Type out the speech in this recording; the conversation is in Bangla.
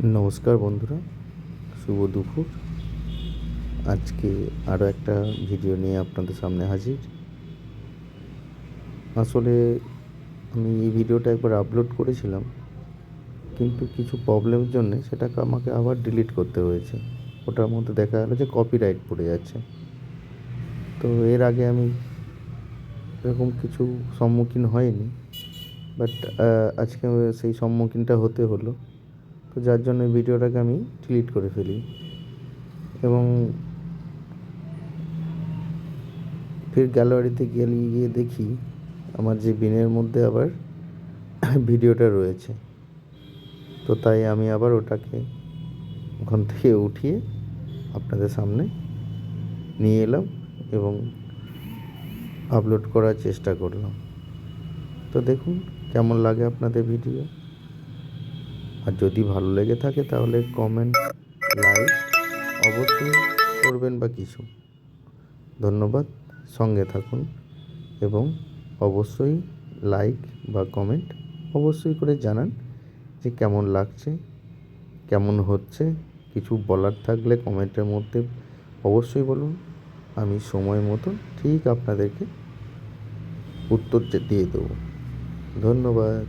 নমস্কার বন্ধুরা, শুভ দুপুর। আজকে আরও একটা ভিডিও নিয়ে আপনাদের সামনে হাজির। আসলে আমি এই ভিডিওটা একবার আপলোড করেছিলাম, কিন্তু কিছু প্রবলেমের জন্যে সেটাকে আমাকে আবার ডিলিট করতে হয়েছে। ওটার মধ্যে দেখা গেলো যে কপিরাইট পড়ে যাচ্ছে। তো এর আগে আমি এরকম কিছু সম্মুখীন হয়নি, বাট আজকে সেই সম্মুখীনটা হতে হলো। তো যার জন্য এই ভিডিওটাকে আমি ডিলিট করে ফেলি এবং ফের গ্যালারিতে গিয়ে দেখি আমার যে বিনের মধ্যে আবার ভিডিওটা রয়েছে। তো তাই আমি আবার ওটাকে ওখান থেকে উঠিয়ে আপনাদের সামনে নিয়ে এলাম এবং আপলোড করার চেষ্টা করলাম। তো দেখুন কেমন লাগে আপনাদের ভিডিও। আর যদি ভালো লেগে থাকে তাহলে কমেন্ট, লাইক অবশ্যই করবেন বা কিছু। ধন্যবাদ, সঙ্গে থাকুন এবং অবশ্যই লাইক বা কমেন্ট অবশ্যই করে জানান যে কেমন লাগছে, কেমন হচ্ছে। কিছু বলার থাকলে কমেন্টের মধ্যে অবশ্যই বলুন। আমি সময় মতো ঠিক আপনাদেরকে উত্তর দিয়ে দেবো। ধন্যবাদ।